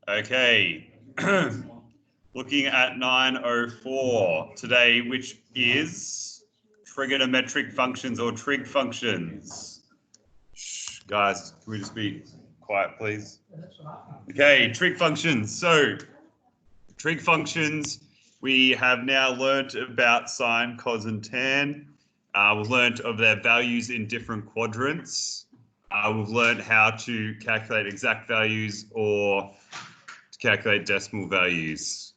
Okay. Looking at 904 today, which is trigonometric functions or trig functions. Shh, guys, can we just be quiet, please? Okay, trig functions. So, trig functions, we have now learnt about sine, cos, and tan. We've learnt of their values in different quadrants. We've learnt how to calculate exact values or to calculate decimal values.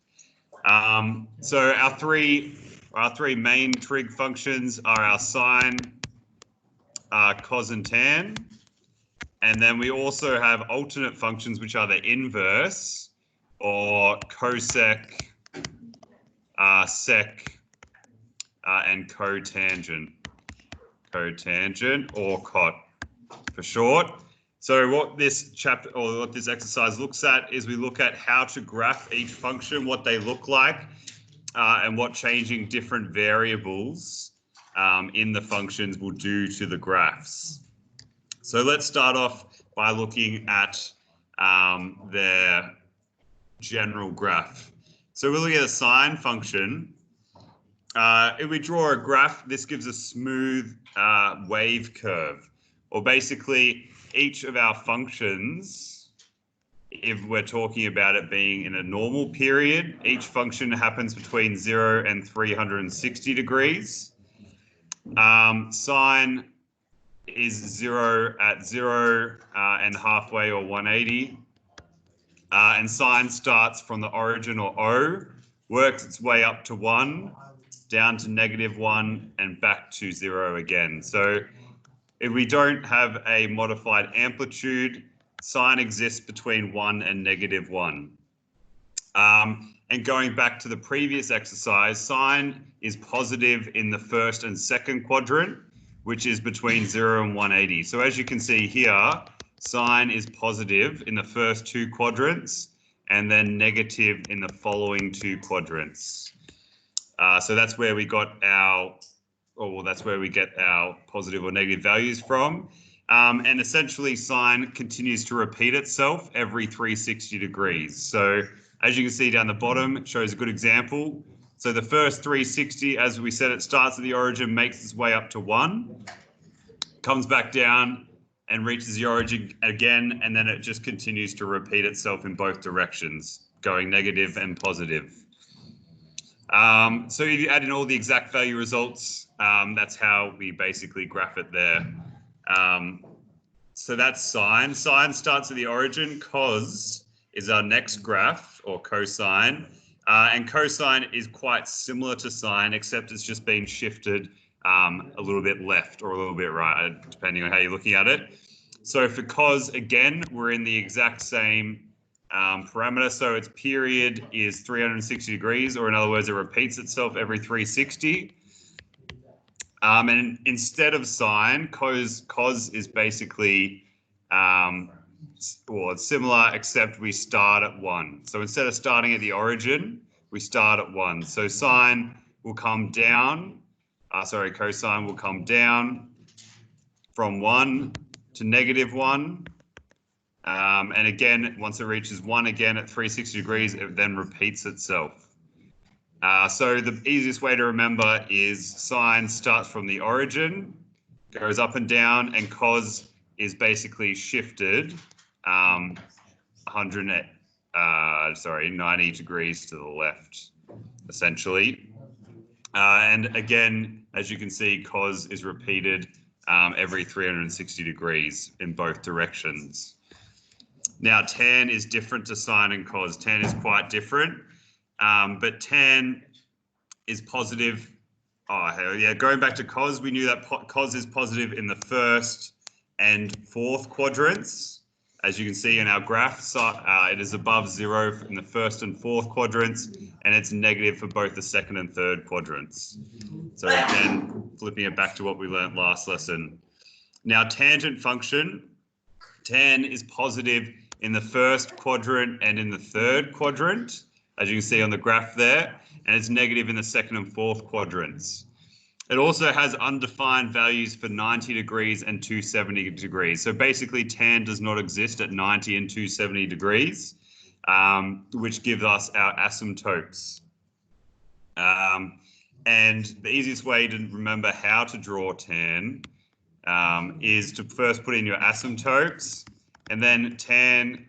So our three main trig functions are our sine, cos, and tan. And then we also have alternate functions, which are the inverse, or cosec, sec, and cotangent. Cotangent or cot for short. So what this chapter or what this exercise looks at is we look at how to graph each function, what they look like, and what changing different variables in the functions will do to the graphs. So let's start off by looking at their general graph. So we're looking at a sine function. If we draw a graph, this gives a smooth wave curve, or basically each of our functions, if we're talking about it being in a normal period, each function happens between 0 and 360 degrees. Sine is 0 at 0 and halfway or 180. And sine starts from the origin or O, works its way up to 1, down to -1, and back to 0 again. So if we don't have a modified amplitude, sine exists between 1 and -1. And going back to the previous exercise, sine is positive in the first and second quadrant, which is between 0 and 180. So as you can see here, sine is positive in the first two quadrants and then negative in the following two quadrants. So that's where we got our, that's where we get our positive or negative values from. And essentially sine continues to repeat itself every 360 degrees. So as you can see down the bottom, it shows a good example. So the first 360, as we said, it starts at the origin, makes its way up to 1, comes back down and reaches the origin again, and then it just continues to repeat itself in both directions, going negative and positive. So if you add in all the exact value results, that's how we basically graph it there. So that's sine. Sine starts at the origin. Cos is our next graph, or cosine. And cosine is quite similar to sine, except it's just been shifted a little bit left or a little bit right, depending on how you're looking at it. So for cos, again, we're in the exact same parameter. So its period is 360 degrees, or in other words, it repeats itself every 360. And instead of sine, cos is basically similar, except we start at 1. So instead of starting at the origin, we start at 1. So sine will come down, cosine will come down from 1 to -1. And again, once it reaches 1 again at 360 degrees, it then repeats itself. So the easiest way to remember is sine starts from the origin, goes up and down, and cos is basically shifted 90 degrees to the left, essentially. And again, as you can see, cos is repeated every 360 degrees in both directions. Now, tan is different to sine and cos. Tan is quite different, but tan is positive. Oh, hell yeah. Going back to cos, we knew that cos is positive in the first and fourth quadrants. As you can see in our graph, it is above 0 in the first and fourth quadrants, and it's negative for both the second and third quadrants. So again, flipping it back to what we learned last lesson. Now, tangent function, tan is positive in the first quadrant and in the third quadrant, as you can see on the graph there, and it's negative in the second and fourth quadrants. It also has undefined values for 90 degrees and 270 degrees. So basically tan does not exist at 90 and 270 degrees, which gives us our asymptotes. And the easiest way to remember how to draw tan is to first put in your asymptotes, and then tan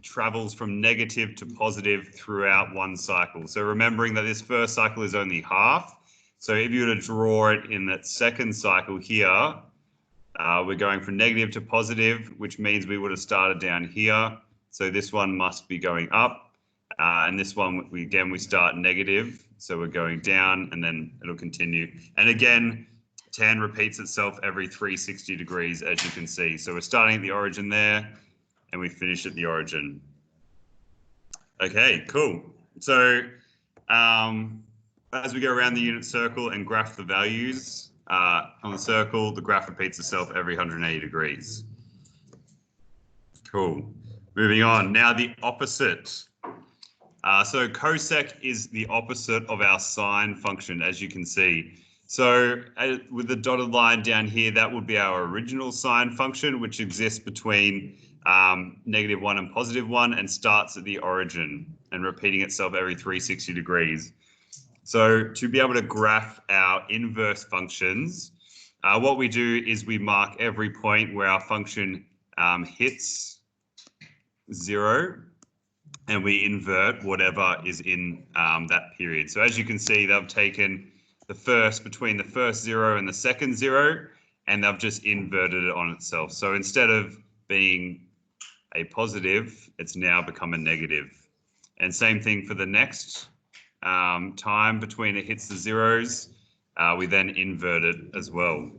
travels from negative to positive throughout one cycle. So remembering that this first cycle is only half. So if you were to draw it in that second cycle here, we're going from negative to positive, which means we would have started down here. So this one must be going up. And this one, we start negative. So we're going down and then it'll continue. And again, tan repeats itself every 360 degrees, as you can see. So we're starting at the origin there and we finish at the origin. Okay, cool. So as we go around the unit circle and graph the values on the circle, the graph repeats itself every 180 degrees. Cool. Moving on. Now the opposite. So cosec is the opposite of our sine function, as you can see. So with the dotted line down here, that would be our original sine function, which exists between -1 and +1 and starts at the origin and repeating itself every 360 degrees. So to be able to graph our inverse functions, what we do is we mark every point where our function hits 0 and we invert whatever is in that period. So as you can see, they've taken between the first 0 and the second 0, and they've just inverted it on itself. So instead of being a positive, it's now become a negative. And same thing for the next time between it hits the zeros, we then invert it as well.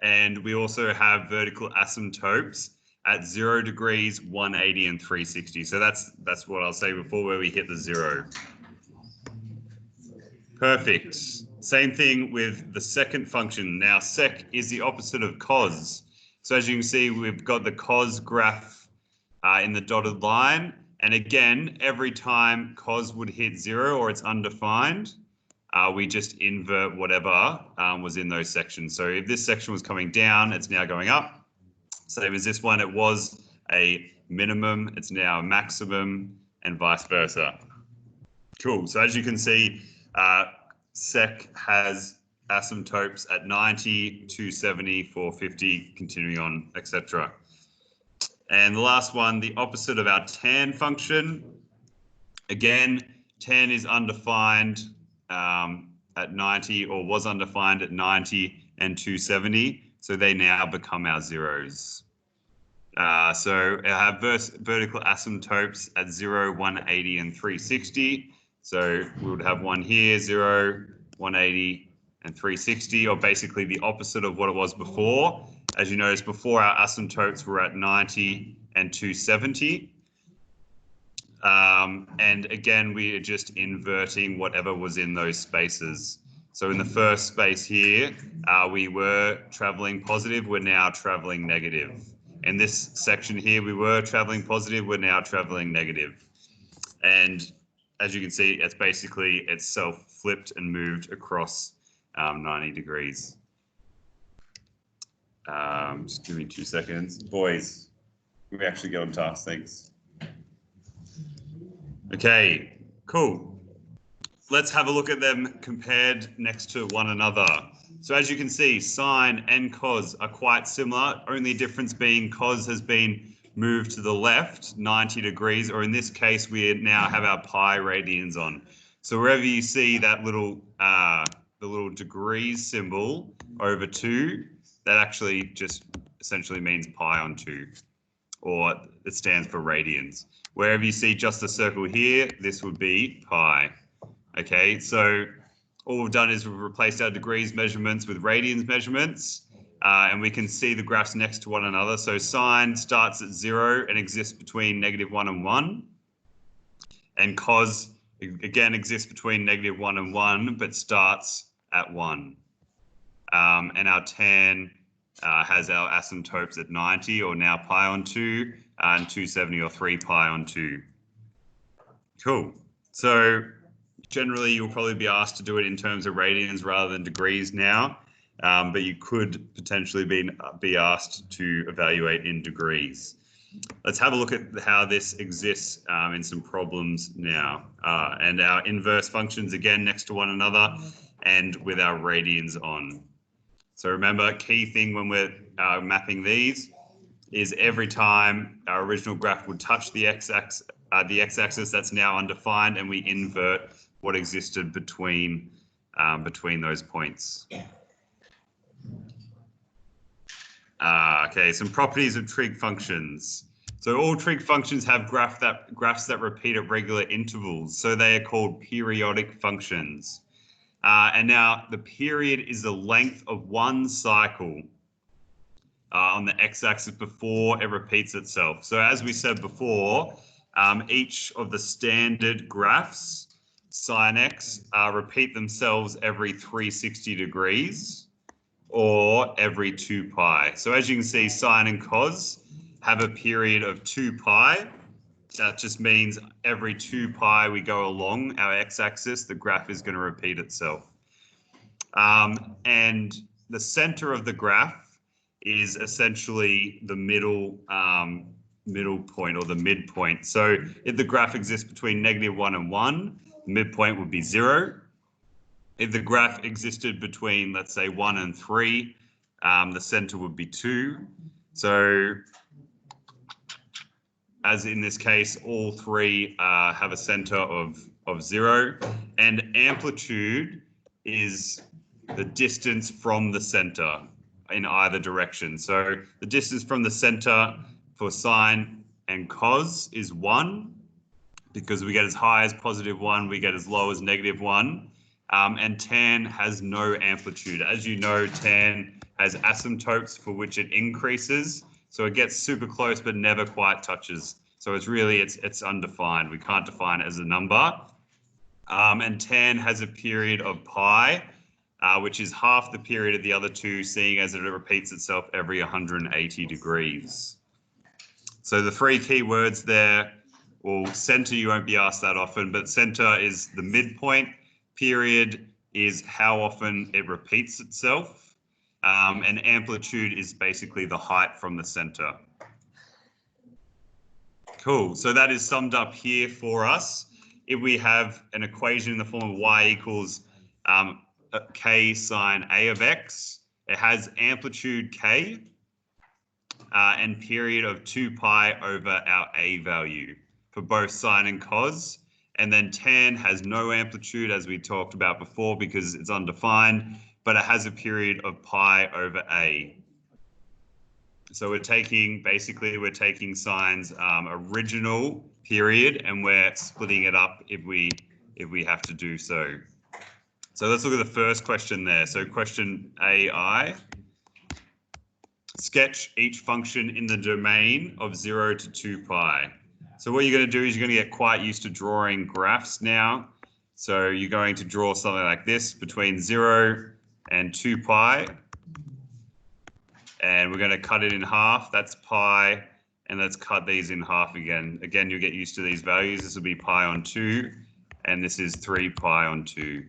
And we also have vertical asymptotes at 0 degrees, 180 and 360. So that's what I'll say before, where we hit the 0. Perfect. Same thing with the second function. Now sec is the opposite of cos. So as you can see, we've got the cos graph in the dotted line. And again, every time cos would hit 0 or it's undefined, we just invert whatever was in those sections. So if this section was coming down, it's now going up. Same as this one, it was a minimum, it's now a maximum, and vice versa. Cool. So as you can see, sec has asymptotes at 90, 270, 450, continuing on, etc. And the last one, the opposite of our tan function. Again, tan is undefined at 90, or was undefined at 90 and 270. So they now become our zeros. So I have vertical asymptotes at 0, 180 and 360. So we would have one here, 0, 180 and 360, or basically the opposite of what it was before. As you notice, before our asymptotes were at 90 and 270. And again, we are just inverting whatever was in those spaces. So in the first space here, we were traveling positive, we're now traveling negative. In this section here, we were traveling positive, we're now traveling negative. And as you can see, it's basically itself flipped and moved across 90 degrees. Just give me 2 seconds. Boys, we actually get on task, thanks. Okay, cool. Let's have a look at them compared next to one another. So as you can see, sine and cos are quite similar, only difference being cos has been moved to the left 90 degrees, or in this case, we now have our pi radians on. So wherever you see that little, the little degrees symbol over 2, that actually just essentially means pi on 2, or it stands for radians. Wherever you see just a circle here, this would be pi. Okay, so all we've done is we've replaced our degrees measurements with radians measurements, and we can see the graphs next to one another. So sine starts at 0 and exists between -1 and 1, and cos again exists between -1 and 1, but starts at 1. And our tan has our asymptotes at 90, or now pi on 2, and 270 or 3 pi on 2. Cool. So Generally, you'll probably be asked to do it in terms of radians rather than degrees now, but you could potentially be asked to evaluate in degrees. Let's have a look at how this exists in some problems now. And our inverse functions again next to one another and with our radians on. So remember, key thing when we're mapping these is every time our original graph would touch the x-axis that's now undefined, and we invert what existed between those points. Okay, some properties of trig functions. So all trig functions have graphs that repeat at regular intervals. So they are called periodic functions. And now the period is the length of one cycle on the x-axis before it repeats itself. So as we said before, each of the standard graphs, sine x, repeat themselves every 360 degrees or every 2 pi. So as you can see, sine and cos have a period of 2 pi. That just means every 2 pi we go along our x-axis, the graph is going to repeat itself. And the center of the graph is essentially the middle point or the midpoint. So if the graph exists between -1 and 1, the midpoint would be 0. If the graph existed between, let's say, 1 and 3, the center would be 2. So as in this case, all three have a center of 0, and amplitude is the distance from the center in either direction. So the distance from the center for sine and cos is 1, because we get as high as +1, we get as low as -1. And tan has no amplitude. As you know, tan has asymptotes for which it increases. So it gets super close, but never quite touches. So it's undefined. We can't define it as a number. And tan has a period of pi, which is half the period of the other two, seeing as it repeats itself every 180 degrees. So the three key words there, well, center you won't be asked that often, but center is the midpoint. Period is how often it repeats itself. And amplitude is basically the height from the center. Cool, so that is summed up here for us. If we have an equation in the form of y equals k sine a of x, it has amplitude k and period of 2 pi over our a value for both sine and cos. And then tan has no amplitude, as we talked about before, because it's undefined, but it has a period of pi over a. So we're taking sine's original period, and we're splitting it up if we have to do so. So let's look at the first question there. So question AI. Sketch each function in the domain of 0 to 2 pi. So what you're going to do is you're going to get quite used to drawing graphs now. So you're going to draw something like this between 0 and 2 pi. And we're going to cut it in half. That's pi. And let's cut these in half again. Again, you'll get used to these values. This will be pi on 2. And this is 3 pi on 2.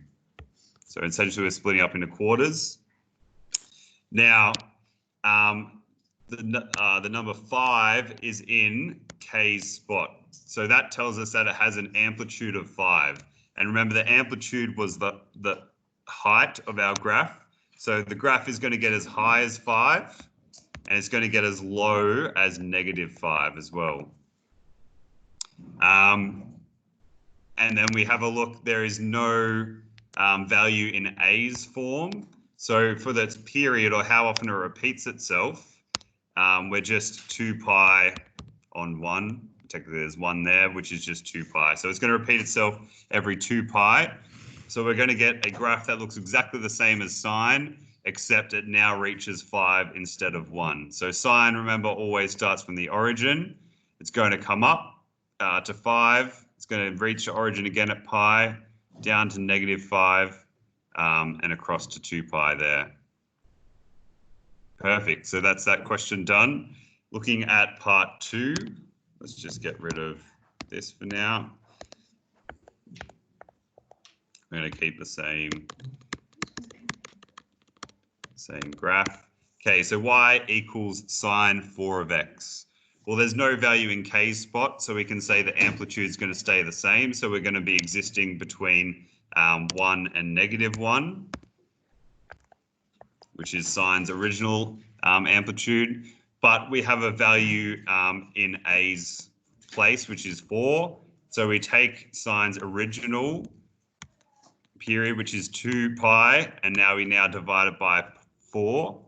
So essentially, we're splitting up into quarters. Now, the number 5 is in k's spot. So that tells us that it has an amplitude of 5. And remember, the amplitude was the height of our graph. So the graph is going to get as high as 5, and it's going to get as low as -5 as well. And then we have a look. There is no value in a's form. So for the period, or how often it repeats itself, we're just 2 pi on 1. Technically, there's 1 there, which is just 2 pi. So it's going to repeat itself every 2 pi. So we're going to get a graph that looks exactly the same as sine, except it now reaches 5 instead of 1. So sine, remember, always starts from the origin. It's going to come up to 5. It's going to reach the origin again at pi, down to -5, and across to 2 pi there. Perfect. So that's that question done. Looking at part 2, let's just get rid of this for now. I'm going to keep the same graph. Okay, so y equals sine 4 of x. Well, there's no value in k's spot, so we can say the amplitude is going to stay the same. So we're going to be existing between 1 and -1, which is sine's original amplitude. But we have a value in a's place, which is 4. So we take sine's original period, which is 2 pi, and now we divide it by 4.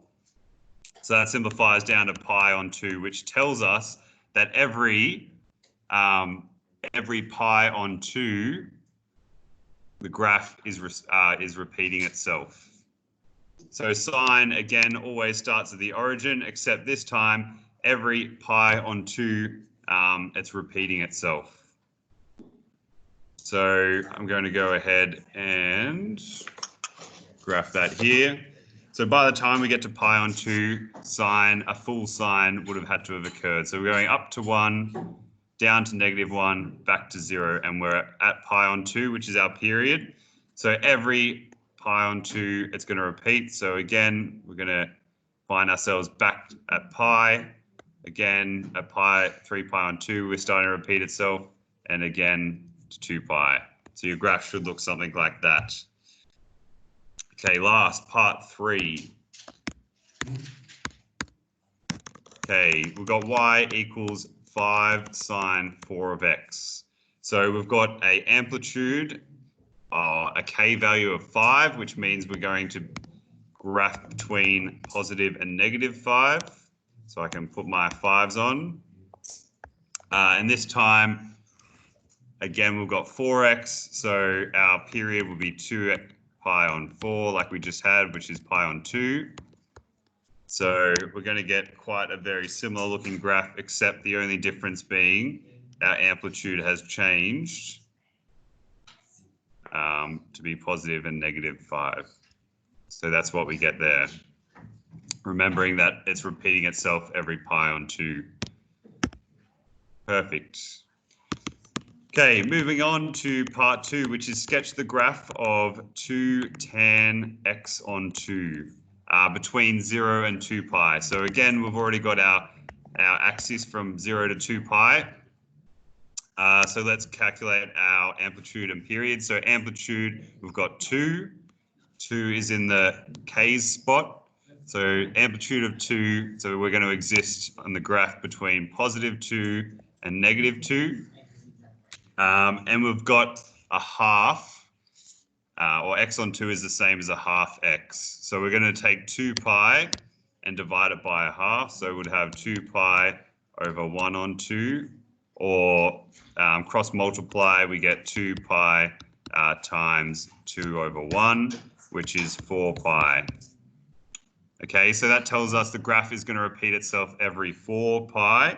So that simplifies down to pi on 2, which tells us that every pi on 2, the graph is repeating itself. So sine, again, always starts at the origin, except this time, every pi on 2, it's repeating itself. So I'm going to go ahead and graph that here. So by the time we get to pi on 2, a full sine would have had to have occurred. So we're going up to 1, down to -1, back to 0, and we're at pi on 2, which is our period. So every pi on 2, it's going to repeat. So again, we're going to find ourselves back at pi. Again, at 3 pi on 2, we're starting to repeat itself. And again, to 2 pi. So your graph should look something like that. Okay, last, part 3. Okay, we've got y equals 5 sine 4 of x. So we've got a amplitude, a k value of 5, which means we're going to graph between positive and -5. So I can put my 5s on. And this time, again, we've got 4x. So our period will be 2 pi on 4, like we just had, which is pi on 2. So we're going to get quite a very similar looking graph, except the only difference being our amplitude has changed to be positive and -5. So that's what we get there. Remembering that it's repeating itself every pi on 2. Perfect. Okay, moving on to part 2, which is sketch the graph of 2 tan x on 2 between 0 and 2 pi. So again, we've already got our axis from 0 to 2 pi. So let's calculate our amplitude and period. So amplitude, we've got 2. 2 is in the k's spot. So amplitude of 2, so we're going to exist on the graph between +2 and -2. And we've got a half, or x on 2 is the same as a half x. So we're going to take 2 pi and divide it by a half. So we'd have 2 pi over 1 on 2, or cross multiply, we get 2 pi times 2 over 1, which is 4 pi. Okay, so that tells us the graph is going to repeat itself every 4 pi.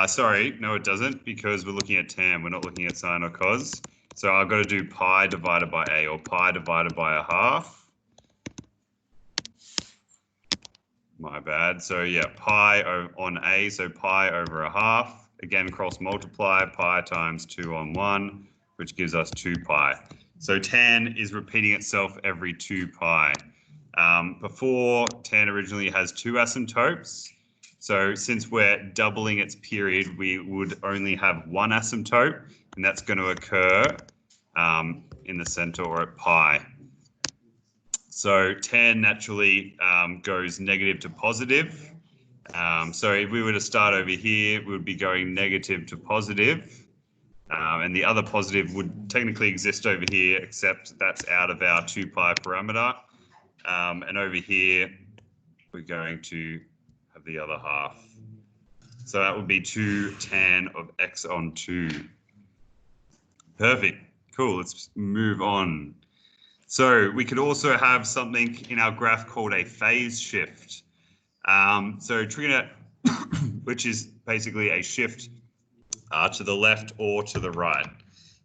Sorry, no, it doesn't, because we're looking at tan. We're not looking at sine or cos. So I've got to do pi divided by a, or pi divided by a half. My bad. So yeah, pi on a, so pi over a half. Again, cross multiply, pi times 2 on 1, which gives us 2 pi. So tan is repeating itself every 2 pi. Before, tan originally has 2 asymptotes. So since we're doubling its period, we would only have 1 asymptote, and that's going to occur in the center or at pi. So tan naturally goes negative to positive. So if we were to start over here, we would be going negative to positive. And the other positive would technically exist over here, except that's out of our 2 pi parameter. And over here, we're going to have the other half. So that would be 2 tan of x on 2. Perfect. Cool. Let's move on. So we could also have something in our graph called a phase shift. So trigonometric, which is basically a shift to the left or to the right.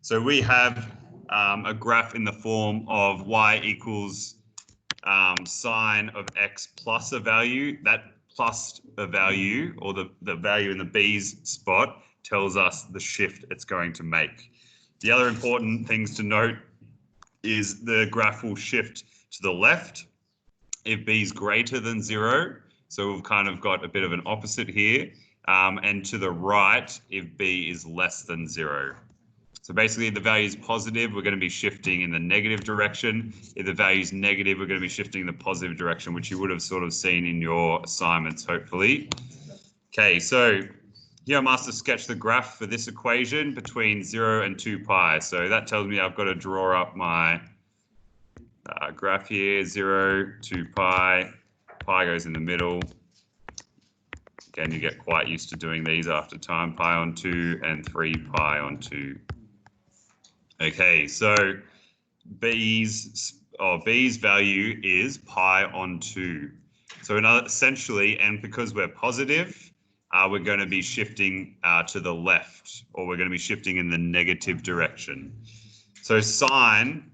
So we have a graph in the form of y equals sine of x plus a value. That plus a value, or the value in the b's spot, tells us the shift it's going to make. The other important things to note is the graph will shift to the left if b is greater than 0. So we've kind of got a bit of an opposite here. And to the right if b is less than 0. So basically, if the value is positive, we're going to be shifting in the negative direction. If the value is negative, we're going to be shifting in the positive direction, which you would have sort of seen in your assignments, hopefully. Okay, so here I'm asked to sketch the graph for this equation between 0 and 2 pi. So that tells me I've got to draw up my graph here, 0, 2 pi. Pi goes in the middle. Again, you get quite used to doing these after time, pi on 2 and 3 pi on 2. Okay, so b's value is pi on 2. So essentially, and because we're positive, we're going to be shifting to the left, or we're going to be shifting in the negative direction. So sine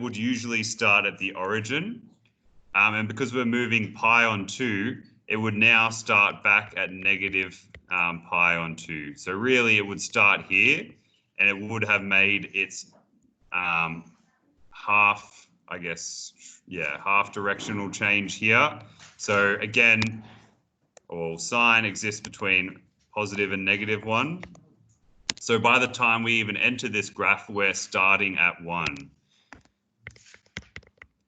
would usually start at the origin, and because we're moving pi on 2, it would now start back at negative pi on 2. So really, it would start here, and it would have made its half, I guess, half directional change here. So again, sine exists between positive and negative 1. So by the time we even enter this graph, we're starting at 1.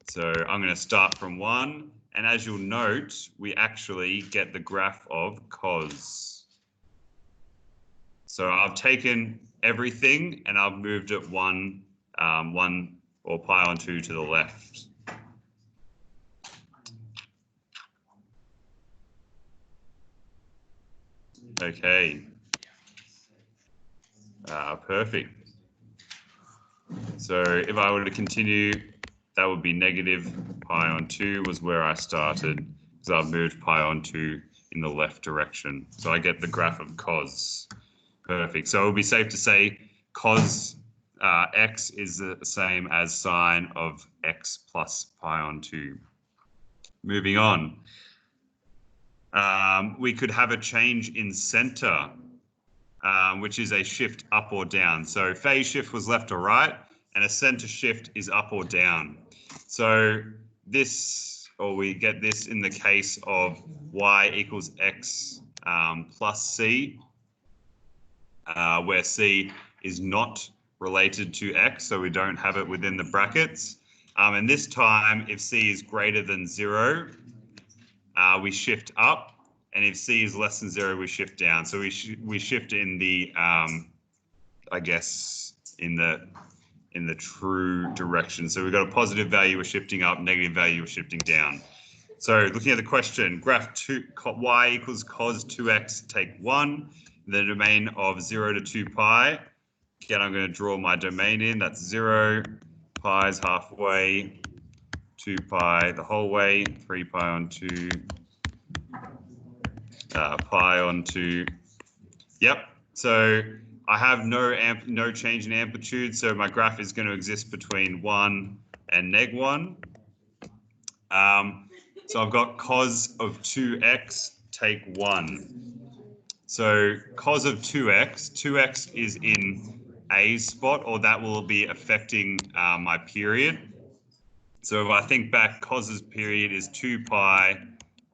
So I'm going to start from 1. And as you'll note, we actually get the graph of cos. So I've taken everything and I've moved it 1 or pi on 2 to the left. Okay. Perfect. So if I were to continue, that would be negative pi on 2 was where I started, because I've moved pi on 2 in the left direction. So I get the graph of cos. Perfect. So it would be safe to say cos x is the same as sine of x plus pi on 2. Moving on. We could have a change in center, which is a shift up or down. So phase shift was left or right, and a center shift is up or down. So this, or we get this in the case of y equals x plus c, where c is not related to x, so we don't have it within the brackets. And this time, if c is greater than 0, we shift up, and if c is less than 0, we shift down. So we shift in the, I guess, in the true direction. So we've got a positive value, we're shifting up, negative value, we're shifting down. So looking at the question, graph y equals cos 2x, take 1, the domain of 0 to 2 pi. Again, I'm going to draw my domain in. That's 0, pi is halfway, 2 pi the whole way, 3 pi on 2, pi on 2. Yep. So I have no change in amplitude, so my graph is going to exist between 1 and neg 1. So I've got cos of 2x, take 1. So cos of 2x is in A's spot, or that will be affecting my period. So if I think back, cos's period is 2 pi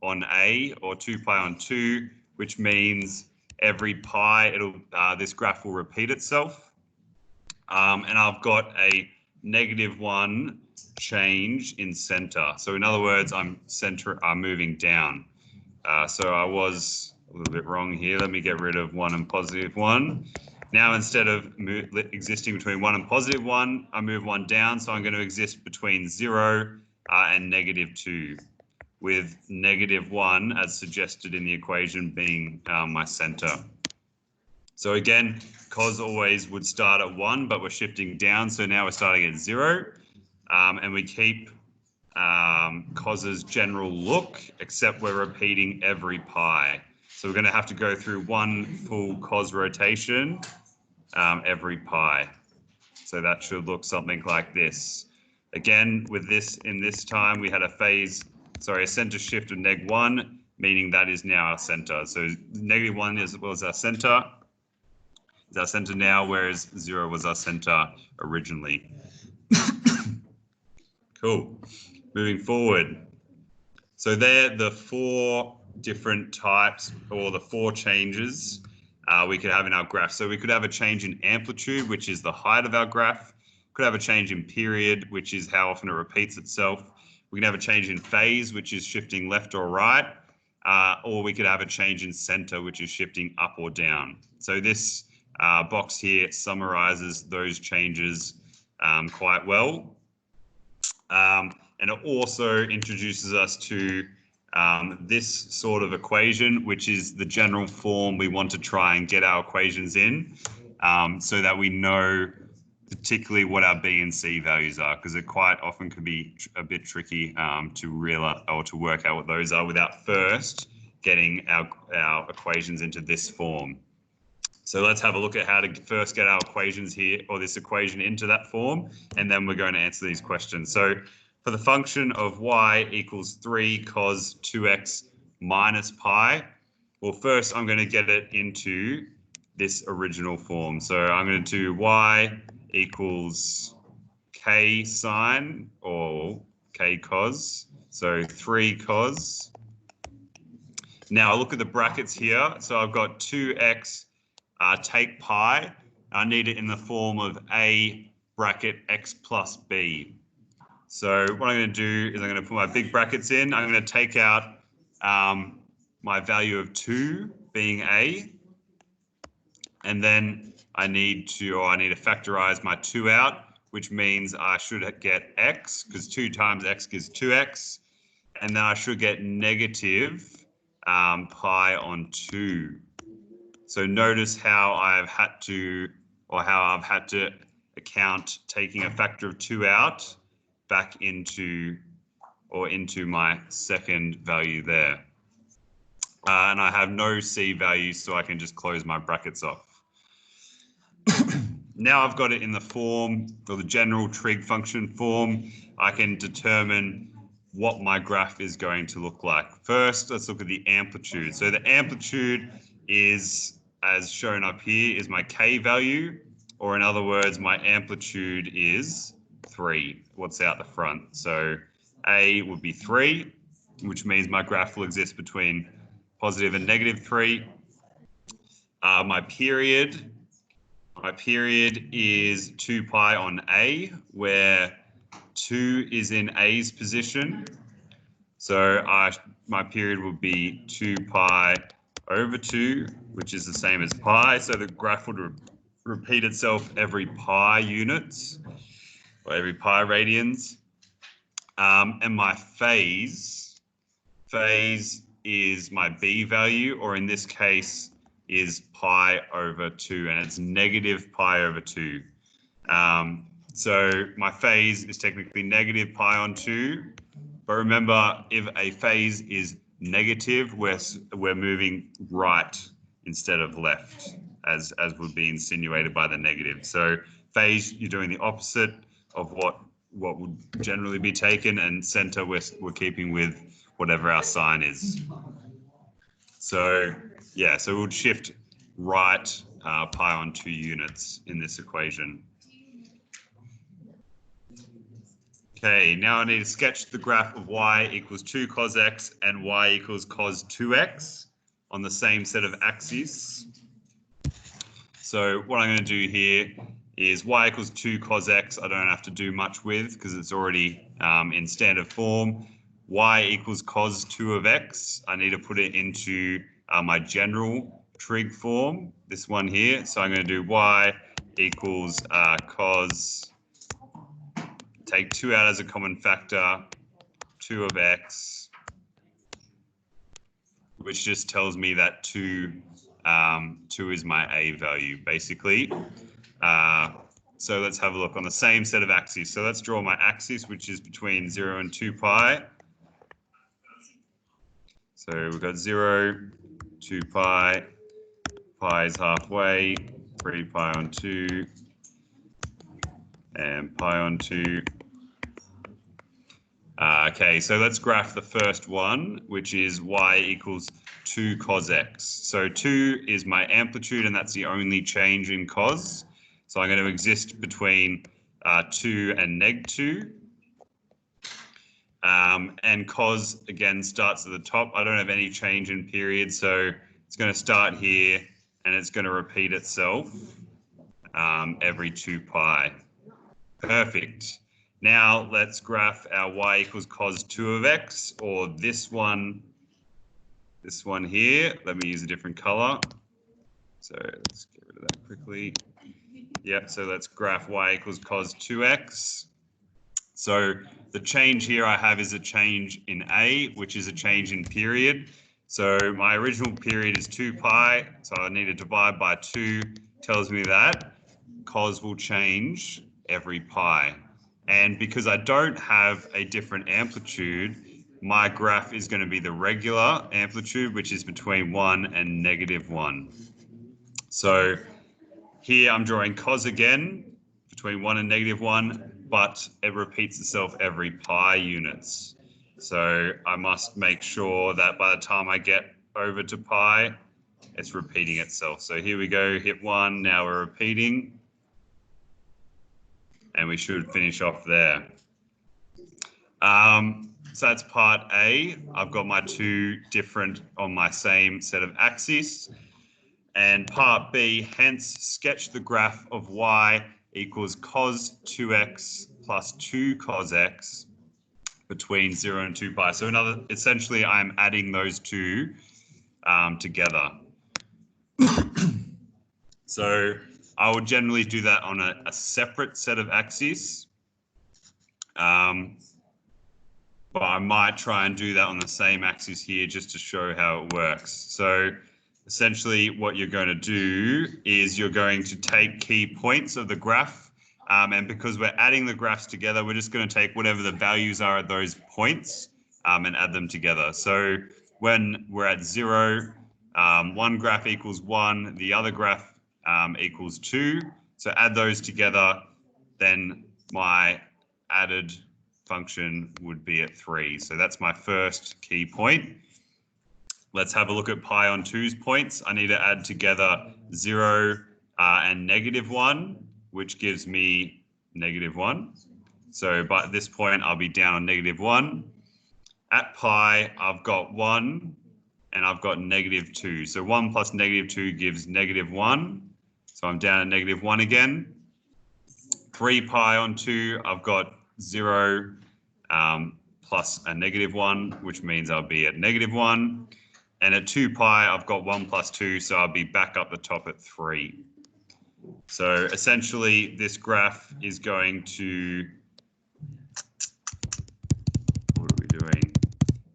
on A, or 2 pi on 2, which means every pi, this graph will repeat itself. And I've got a -1 change in center. So in other words, I'm moving down. So I was a little bit wrong here. Let me get rid of 1 and +1. Now, instead of existing between 1 and +1, I move 1 down. So I'm going to exist between 0 and -2, with -1 as suggested in the equation being my center. So again, cos always would start at 1, but we're shifting down. So now we're starting at 0, and we keep cos's general look, except we're repeating every pi. So we're going to have to go through 1 full cos rotation every pi. So that should look something like this. Again, with this, in this time, we had a center shift of -1. meaning that is now our center. So -1 was our center. Is our center now, whereas 0 was our center originally. Cool. Moving forward. So there, the 4 different types, or the 4 changes we could have in our graph. So we could have a change in amplitude, which is the height of our graph. Could have a change in period, which is how often it repeats itself. We can have a change in phase, which is shifting left or right, or we could have a change in center, which is shifting up or down. So this box here summarizes those changes quite well. And it also introduces us to this sort of equation, which is the general form we want to try and get our equations in, so that we know particularly what our B and C values are, because it quite often can be a bit tricky to realize or to work out what those are without first getting our equations into this form. So let's have a look at how to first get our equations here, or this equation, into that form, and then we're going to answer these questions. So for the function of y equals 3 cos 2x minus pi, well, first I'm going to get it into this original form. So I'm going to do y equals k sine, or k cos, so 3 cos. Now I look at the brackets here. So I've got 2x take pi. I need it in the form of a bracket x plus b. So what I'm going to do is I'm going to put my big brackets in. I'm going to take out my value of 2 being a, and then I need to factorize my 2 out, which means I should get x, because 2 times x gives 2x, and then I should get negative pi on 2. So notice how I've had to account taking a factor of 2 out back into my second value there. And I have no C values, so I can just close my brackets off. Now I've got it in the form, or the general trig function form, I can determine what my graph is going to look like. First, let's look at the amplitude. So the amplitude is, as shown up here, is my K value, or in other words, my amplitude is 3, what's out the front. So A would be 3, which means my graph will exist between positive and negative 3. My period is 2 pi on A, where 2 is in A's position. So my period would be 2 pi over 2, which is the same as pi. So the graph would repeat itself every pi units, or every pi radians. And my phase is my B value, or in this case is pi over 2, and it's negative pi over 2. So my phase is technically negative pi on 2, but remember, if a phase is negative, we're moving right instead of left, as would be insinuated by the negative. So phase, you're doing the opposite of what would generally be taken, and center, we're keeping with whatever our sign is. So yeah, so we'll shift right pi on 2 units in this equation. Okay, now I need to sketch the graph of y equals 2 cos x and y equals cos 2x on the same set of axes. So what I'm going to do here is y equals 2 cos x, I don't have to do much with because it's already in standard form. Y equals cos 2 of x, I need to put it into my general trig form, this one here. So I'm going to do y equals cos, take 2 out as a common factor, 2 of x, which just tells me that 2 is my A value, basically. So let's have a look on the same set of axes. So let's draw my axis, which is between 0 and 2 pi. So we've got 0, 2 pi, pi is halfway, 3 pi on 2, and pi on 2. Okay, so let's graph the first one, which is y equals 2 cos x. So 2 is my amplitude, and that's the only change in cos. So I'm going to exist between 2 and neg 2. And cos, again, starts at the top. I don't have any change in period, so it's going to start here, and it's going to repeat itself every 2 pi. Perfect. Now let's graph our y equals cos 2 of x, or this one here. Let me use a different color. So let's get rid of that quickly. Yep, so let's graph y equals cos 2x. So the change here I have is a change in A, which is a change in period. So my original period is 2 pi, so I need to divide by 2, tells me that cos will change every pi. And because I don't have a different amplitude, my graph is going to be the regular amplitude, which is between 1 and -1. So here I'm drawing cos again, between 1 and -1, but it repeats itself every pi units. So I must make sure that by the time I get over to pi, it's repeating itself. So here we go, hit 1, now we're repeating. And we should finish off there. So that's part A. I've got my 2 different on my same set of axes. And part B, hence sketch the graph of y equals cos 2x plus 2 cos x between 0 and 2 pi. So essentially I'm adding those 2 together. So I would generally do that on a separate set of axes. But I might try and do that on the same axis here just to show how it works. So essentially what you're going to do is you're going to take key points of the graph. And because we're adding the graphs together, we're just going to take whatever the values are at those points and add them together. So when we're at 0, one graph equals 1, the other graph equals 2. So add those together, then my added function would be at 3. So that's my first key point. Let's have a look at pi on 2's points. I need to add together 0 and -1, which gives me -1. So by this point, I'll be down on -1. At pi, I've got 1 and I've got -2. So 1 plus -2 gives -1. So I'm down at -1 again. 3 pi on 2, I've got 0 plus a -1, which means I'll be at -1. And at 2 pi, I've got 1 plus 2, so I'll be back up the top at 3. So essentially, this graph is going to... What are we doing?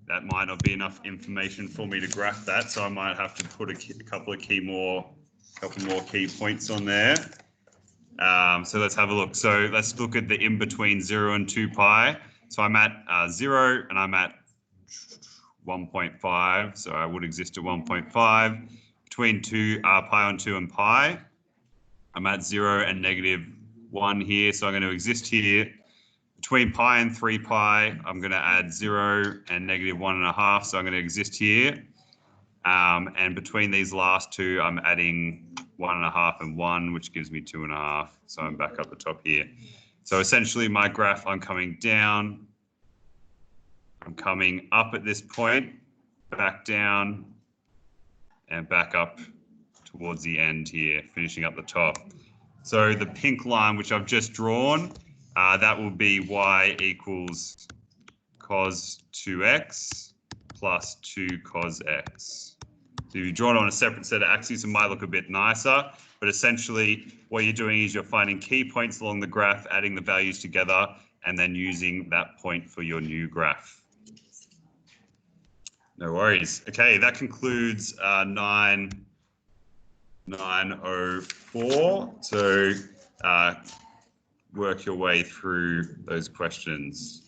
That might not be enough information for me to graph that, so I might have to put a couple more key points on there. So let's have a look. So let's look at the in between 0 and 2 pi. So I'm at 0 and I'm at 1.5. So I would exist at 1.5. Between pi on 2 and pi, I'm at 0 and -1 here. So I'm going to exist here. Between pi and 3 pi, I'm going to add 0 and -1.5. So I'm going to exist here. And between these last two, I'm adding 1.5 and 1, which gives me 2.5. So I'm back up the top here. So essentially my graph, I'm coming down, I'm coming up at this point, back down, and back up towards the end here, finishing up the top. So the pink line, which I've just drawn, that will be y equals cos 2x plus 2 cos x. So if you draw it on a separate set of axes, it might look a bit nicer, but essentially what you're doing is you're finding key points along the graph, adding the values together, and then using that point for your new graph. No worries. Okay, that concludes 904. So work your way through those questions.